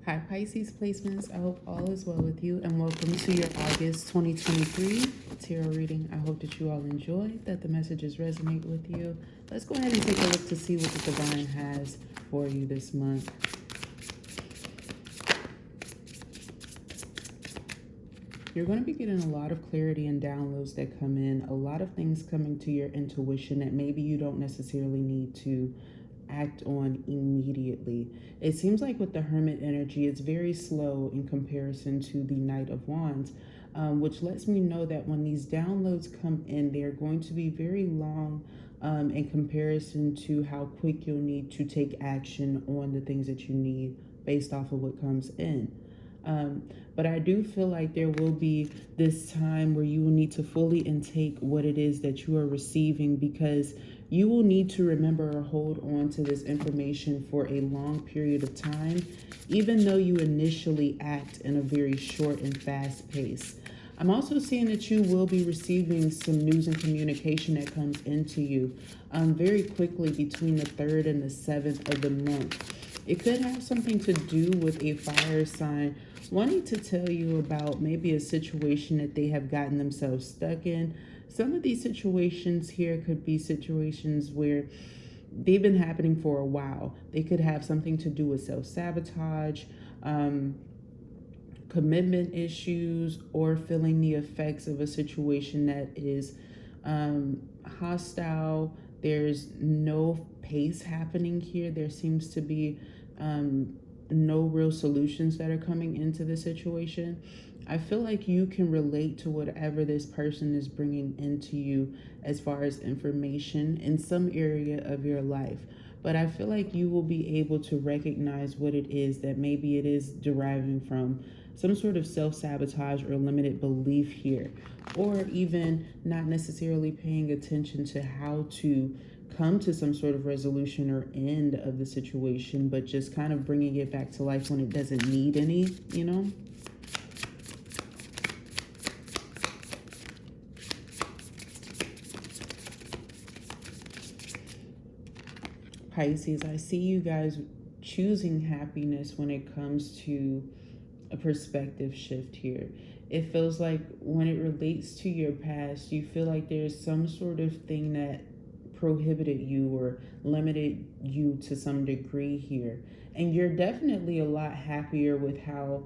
Hi Pisces placements, I hope all is well with you and welcome to your August 2023 tarot reading. I hope that you all enjoy, that the messages resonate with you. Let's go ahead and take a look to see what the divine has for you this month. You're going to be getting a lot of clarity and downloads that come in, a lot of things coming to your intuition that maybe you don't necessarily need to act on immediately. It seems like with the Hermit energy, it's very slow in comparison to the Knight of Wands, which lets me know that when these downloads come in, they're going to be very long in comparison to how quick you'll need to take action on the things that you need based off of what comes in. But I do feel like there will be this time where you will need to fully intake what it is that you are receiving, because you will need to remember or hold on to this information for a long period of time, even though you initially act in a very short and fast pace. I'm also seeing that you will be receiving some news and communication that comes into you very quickly between the 3rd and the 7th of the month. It could have something to do with a fire sign wanting to tell you about maybe a situation that they have gotten themselves stuck in. Some of these situations here could be situations where they've been happening for a while. They could have something to do with self-sabotage, commitment issues, or feeling the effects of a situation that is hostile. There's no pace happening here. There seems to be no real solutions that are coming into the situation. I feel like you can relate to whatever this person is bringing into you as far as information in some area of your life. But I feel like you will be able to recognize what it is that maybe it is deriving from some sort of self-sabotage or limited belief here, or even not necessarily paying attention to how to come to some sort of resolution or end of the situation, but just kind of bringing it back to life when it doesn't need any, you know? Pisces, I see you guys choosing happiness when it comes to a perspective shift here. It feels like when it relates to your past, you feel like there's some sort of thing that prohibited you or limited you to some degree here. And you're definitely a lot happier with how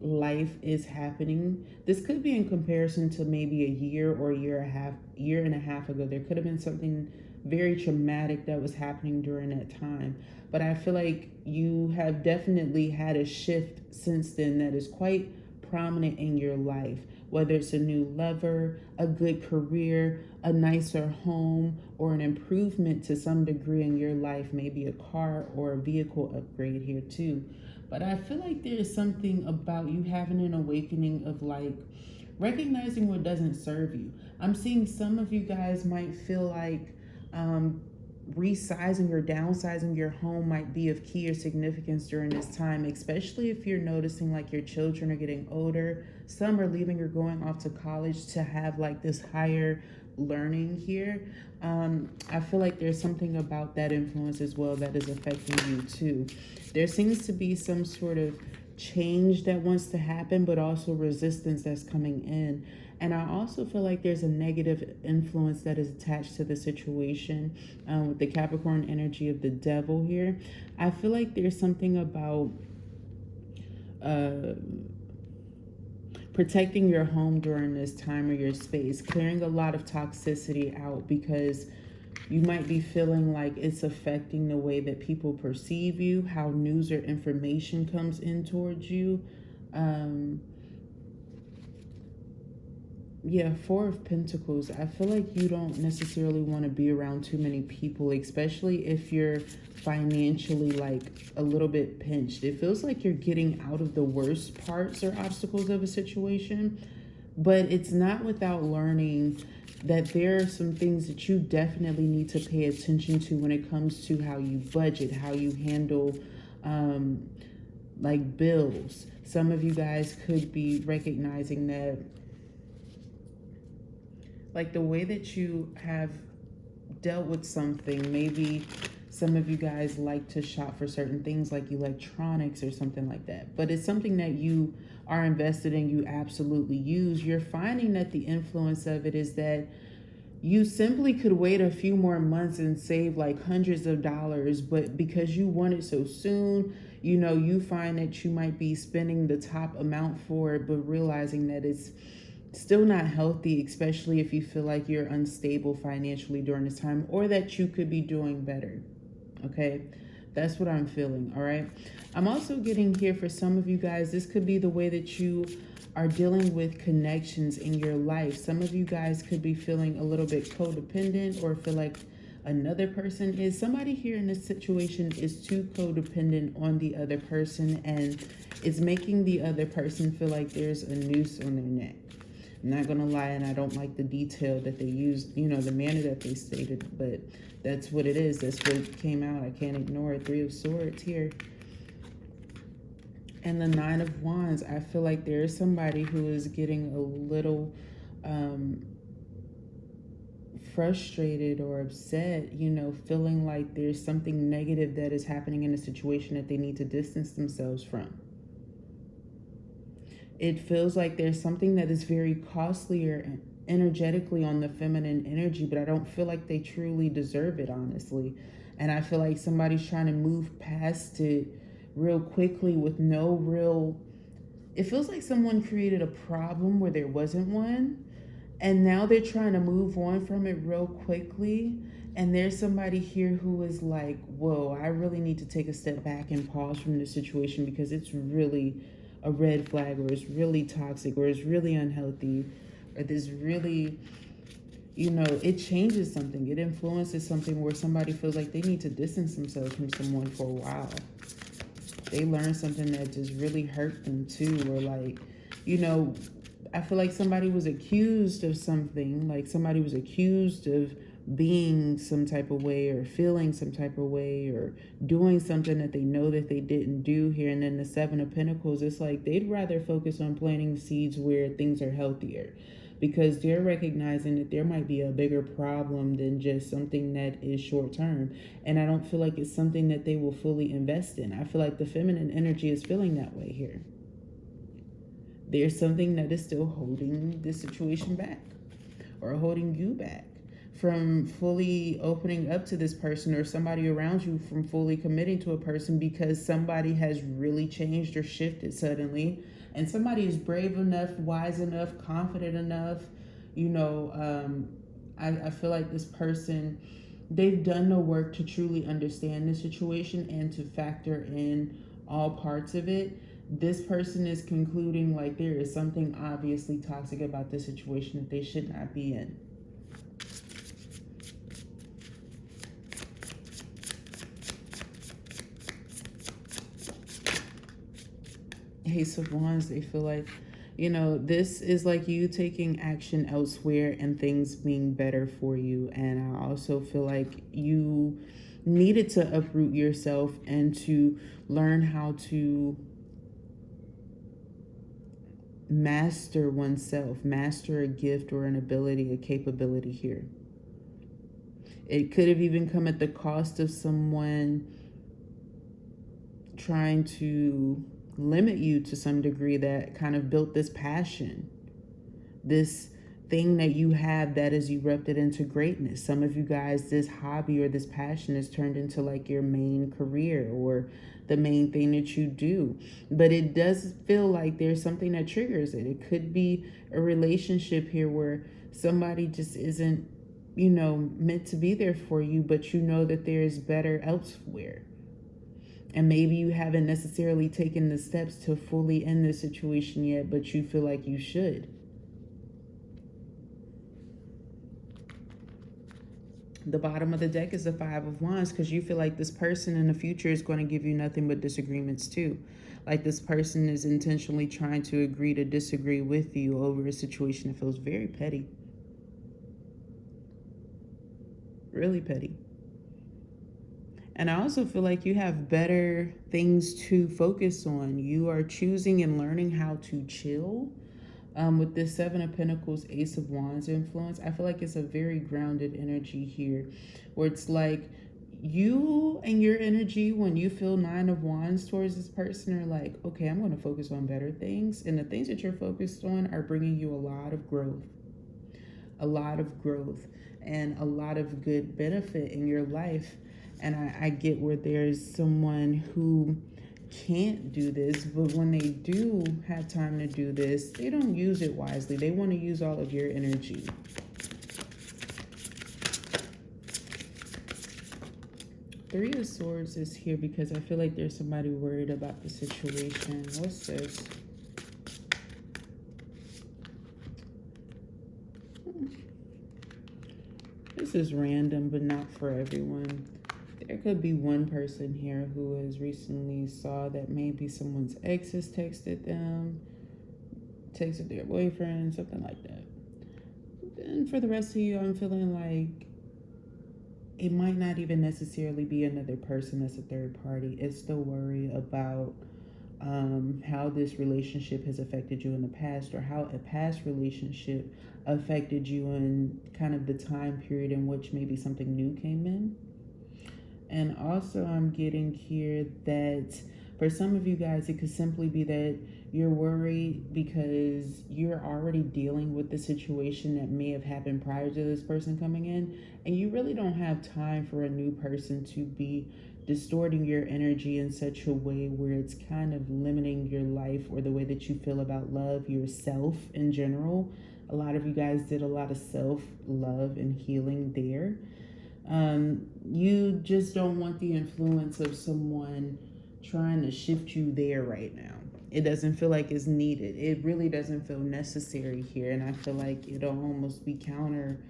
life is happening. This could be in comparison to maybe a year or year and a half ago. There could have been something very traumatic that was happening during that time. But I feel like you have definitely had a shift since then that is quite prominent in your life, whether it's a new lover, a good career, a nicer home, or an improvement to some degree in your life, maybe a car or a vehicle upgrade here too. But I feel like there's something about you having an awakening of like recognizing what doesn't serve you. I'm seeing some of you guys might feel like resizing or downsizing your home might be of key or significance during this time, especially if you're noticing like your children are getting older. Some are leaving or going off to college to have like this higher learning here. I feel like there's something about that influence as well that is affecting you too. There seems to be some sort of change that wants to happen, but also resistance that's coming in. And I also feel like there's a negative influence that is attached to the situation with the Capricorn energy of the devil here. I feel like there's something about protecting your home during this time or your space, clearing a lot of toxicity out, because you might be feeling like it's affecting the way that people perceive you, how news or information comes in towards you. Yeah, Four of Pentacles. I feel like you don't necessarily want to be around too many people, especially if you're financially like a little bit pinched. It feels like you're getting out of the worst parts or obstacles of a situation, but it's not without learning that there are some things that you definitely need to pay attention to when it comes to how you budget, how you handle like bills. Some of you guys could be recognizing that like the way that you have dealt with something, maybe Some of you guys like to shop for certain things like electronics or something like that. But it's something that you are invested in, you absolutely use. You're finding that the influence of it is that you simply could wait a few more months and save like hundreds of dollars, but because you want it so soon, you find that you might be spending the top amount for it, but realizing that it's still not healthy, especially if you feel like you're unstable financially during this time or that you could be doing better. Okay, that's what I'm feeling. All right, I'm also getting here for some of you guys, this could be the way that you are dealing with connections in your life. Some of you guys could be feeling a little bit codependent or feel like another person is. Somebody here in this situation is too codependent on the other person and it's making the other person feel like there's a noose on their neck. I'm not gonna lie, and I don't like the detail that they used, the manner that they stated, but that's what it is. That's what came out. I can't ignore it. 3 of Swords here. And the 9 of Wands, I feel like there is somebody who is getting a little frustrated or upset, feeling like there's something negative that is happening in a situation that they need to distance themselves from. It feels like there's something that is very costly or energetically on the feminine energy, but I don't feel like they truly deserve it, honestly. And I feel like somebody's trying to move past it real quickly with no real... It feels like someone created a problem where there wasn't one, and now they're trying to move on from it real quickly. And there's somebody here who is like, whoa, I really need to take a step back and pause from this situation because it's really a red flag, or it's really toxic, or it's really unhealthy, or there's really, it changes something. It influences something where somebody feels like they need to distance themselves from someone for a while. They learn something that just really hurt them too, or like, I feel like somebody was accused of something, like somebody was accused of being some type of way or feeling some type of way or doing something that they know that they didn't do here. And then the 7 of Pentacles, it's like they'd rather focus on planting seeds where things are healthier, because they're recognizing that there might be a bigger problem than just something that is short term. And I don't feel like it's something that they will fully invest in. I feel like the feminine energy is feeling that way here. There's something that is still holding this situation back, or holding you back from fully opening up to this person, or somebody around you from fully committing to a person, because somebody has really changed or shifted suddenly. And somebody is brave enough, wise enough, confident enough. I feel like this person, they've done the work to truly understand the situation and to factor in all parts of it. This person is concluding like there is something obviously toxic about this situation that they should not be in. Ace of Wands, they feel like, this is like you taking action elsewhere and things being better for you. And I also feel like you needed to uproot yourself and to learn how to master oneself, master a gift or an ability, a capability here. It could have even come at the cost of someone trying to limit you to some degree that kind of built this passion, this thing that you have that has erupted into greatness. Some of you guys, this hobby or this passion has turned into like your main career or the main thing that you do. But it does feel like there's something that triggers it. It could be a relationship here where somebody just isn't, meant to be there for you, but you know that there's better elsewhere. And maybe you haven't necessarily taken the steps to fully end the situation yet, but you feel like you should. The bottom of the deck is the 5 of Wands, because you feel like this person in the future is going to give you nothing but disagreements too. Like this person is intentionally trying to agree to disagree with you over a situation that feels very petty. Really petty. And I also feel like you have better things to focus on. You are choosing and learning how to chill. With this 7 of Pentacles, Ace of Wands influence, I feel like it's a very grounded energy here, where it's like You and your energy, when you feel Nine of Wands towards this person, are like, okay, I'm going to focus on better things. And the things that you're focused on are bringing you a lot of growth, and a lot of good benefit in your life. And I get where there's someone who can't do this, but when they do have time to do this, they don't use it wisely. They want to use all of your energy. Three of Swords is here because I feel like there's somebody worried about the situation. What's this? This is random, but not for everyone. There could be one person here who has recently saw that maybe someone's ex has texted them, texted their boyfriend, something like that. And for the rest of you, I'm feeling like it might not even necessarily be another person that's a third party. It's the worry about how this relationship has affected you in the past, or how a past relationship affected you in kind of the time period in which maybe something new came in. And also, I'm getting here that for some of you guys, it could simply be that you're worried because you're already dealing with the situation that may have happened prior to this person coming in, and you really don't have time for a new person to be distorting your energy in such a way where it's kind of limiting your life or the way that you feel about love, yourself in general. A lot of you guys did a lot of self-love and healing there. You just don't want the influence of someone trying to shift you there right now. It doesn't feel like it's needed. It really doesn't feel necessary here. And I feel like it'll almost be counter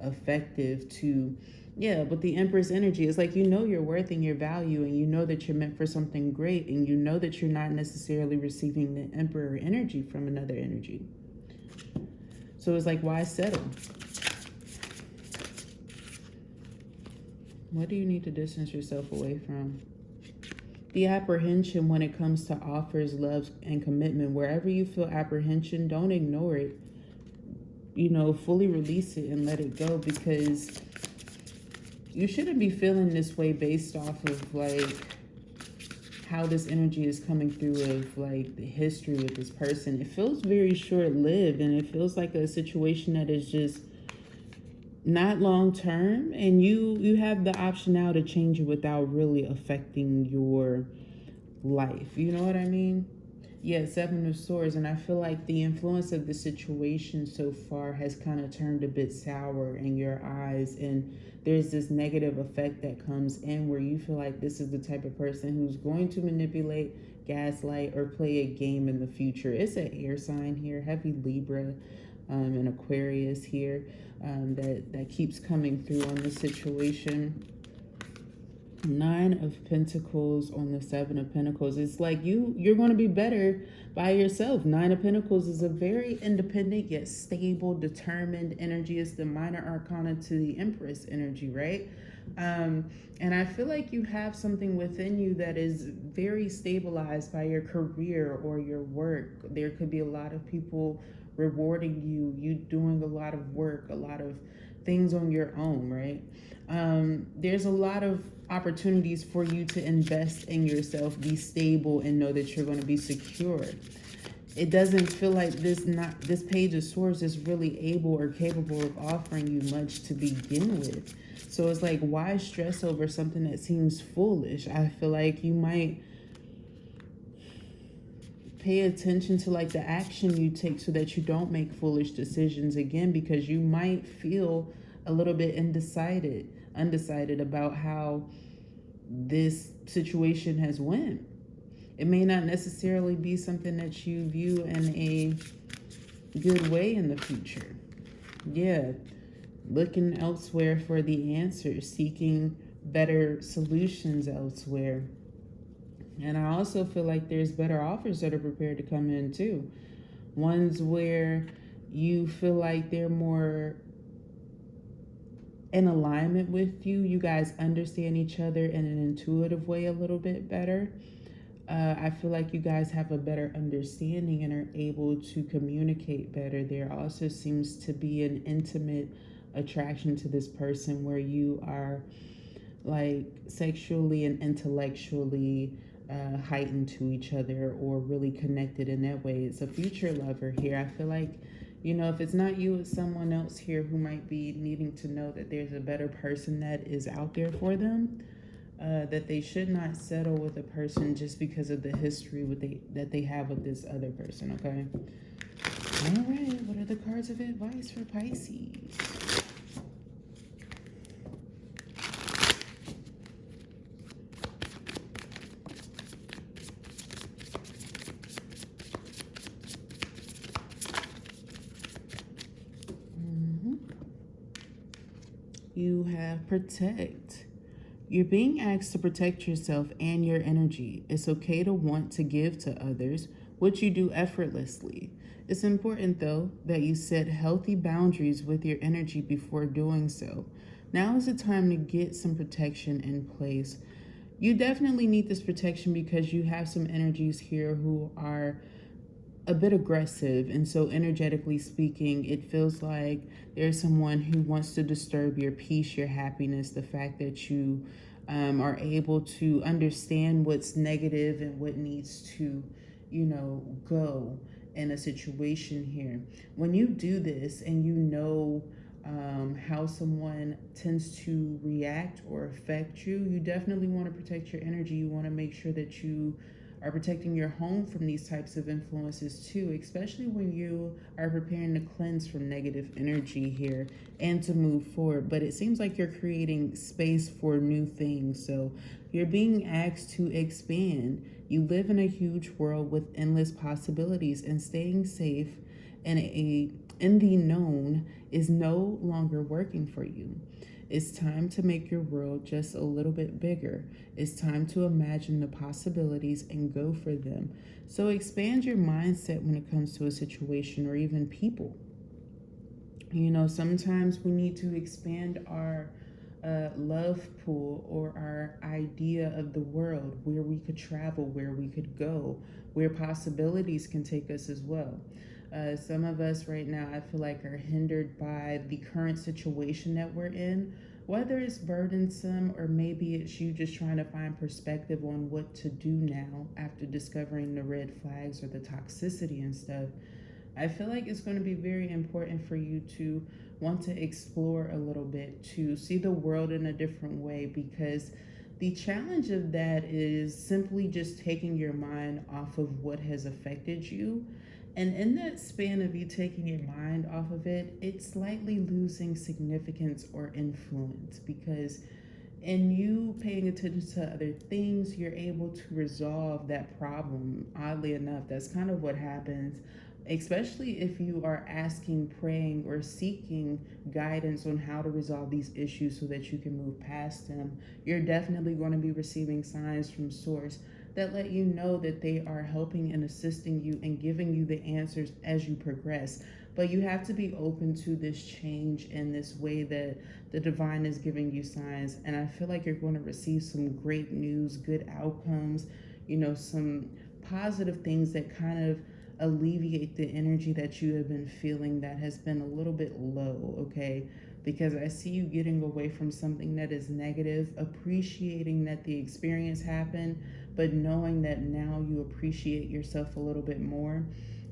effective to, yeah, but the Empress energy is like, you know your worth and your value, and you know that you're meant for something great, and you know that you're not necessarily receiving the Emperor energy from another energy. So it's like, why settle? What do you need to distance yourself away from? The apprehension when it comes to offers, love, and commitment. Wherever you feel apprehension, don't ignore it. Fully release it and let it go, because you shouldn't be feeling this way based off of like how this energy is coming through, of like the history with this person. It feels very short-lived, and it feels like a situation that is just not long term, and you have the option now to change it without really affecting your life. You know what I mean? Yeah, Seven of Swords. And I feel like the influence of the situation so far has kind of turned a bit sour in your eyes, and there's this negative effect that comes in where you feel like this is the type of person who's going to manipulate, gaslight, or play a game in the future. It's an air sign here, heavy Libra, and Aquarius here, that keeps coming through on the situation. Nine of Pentacles on the Seven of Pentacles. It's like you're going to be better by yourself. Nine of Pentacles is a very independent yet stable, determined energy. It's the minor arcana to the Empress energy, right? And I feel like you have something within you that is very stabilized by your career or your work. There could be a lot of people rewarding you doing a lot of work, a lot of things on your own, right? There's a lot of opportunities for you to invest in yourself, be stable, and know that you're going to be secure. It doesn't feel like this Page of Swords is really able or capable of offering you much to begin with. So it's like, why stress over something that seems foolish? I feel like you might pay attention to like the action you take so that you don't make foolish decisions again, because you might feel a little bit undecided about how this situation has went. It may not necessarily be something that you view in a good way in the future. Yeah, looking elsewhere for the answers, seeking better solutions elsewhere. And I also feel like there's better offers that are prepared to come in too. Ones where you feel like they're more in alignment with you. You guys understand each other in an intuitive way a little bit better. I feel like you guys have a better understanding and are able to communicate better. There also seems to be an intimate attraction to this person where you are like sexually and intellectually heightened to each other or really connected in that way. It's a future lover here. I feel like, if it's not you, it's someone else here who might be needing to know that there's a better person that is out there for them. That they should not settle with a person just because of the history that they have with this other person, okay? All right, what are the cards of advice for Pisces? Mhm. You have protect. You're being asked to protect yourself and your energy. It's okay to want to give to others, which you do effortlessly. It's important, though, that you set healthy boundaries with your energy before doing so. Now is the time to get some protection in place. You definitely need this protection because you have some energies here who are a bit aggressive, and so energetically speaking it feels like there's someone who wants to disturb your peace, your happiness, the fact that you are able to understand what's negative and what needs to go in a situation here. When you do this and how someone tends to react or affect you, you definitely want to protect your energy. You want to make sure that you are protecting your home from these types of influences too, especially when you are preparing to cleanse from negative energy here and to move forward. But it seems like you're creating space for new things. So you're being asked to expand. You live in a huge world with endless possibilities, and staying safe in the known is no longer working for you. It's time to make your world just a little bit bigger. It's time to imagine the possibilities and go for them. So expand your mindset when it comes to a situation or even people. Sometimes we need to expand our love pool or our idea of the world, where we could travel, where we could go, where possibilities can take us as well. Some of us right now, I feel like, are hindered by the current situation that we're in, whether it's burdensome or maybe it's you just trying to find perspective on what to do now after discovering the red flags or the toxicity and stuff. I feel like it's going to be very important for you to want to explore a little bit, to see the world in a different way, because the challenge of that is simply just taking your mind off of what has affected you. And in that span of you taking your mind off of it, it's slightly losing significance or influence, because in you paying attention to other things, you're able to resolve that problem. Oddly enough, that's kind of what happens, especially if you are asking, praying, or seeking guidance on how to resolve these issues so that you can move past them. You're definitely going to be receiving signs from Source that let you know that they are helping and assisting you and giving you the answers as you progress. But you have to be open to this change in this way that the divine is giving you signs. And I feel like you're going to receive some great news, good outcomes, some positive things that kind of alleviate the energy that you have been feeling that has been a little bit low, okay? Because I see you getting away from something that is negative, appreciating that the experience happened, but knowing that now you appreciate yourself a little bit more.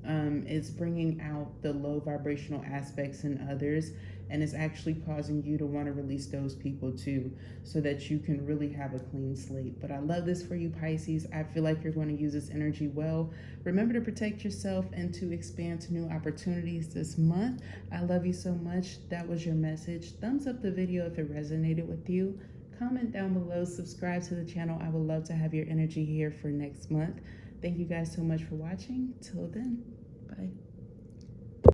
It's bringing out the low vibrational aspects in others, and it's actually causing you to want to release those people too, so that you can really have a clean slate. But I love this for you, Pisces. I feel like you're going to use this energy well. Remember to protect yourself and to expand to new opportunities this month. I love you so much. That was your message. Thumbs up the video if it resonated with you. Comment down below, subscribe to the channel. I would love to have your energy here for next month. Thank you guys so much for watching. Till then, bye.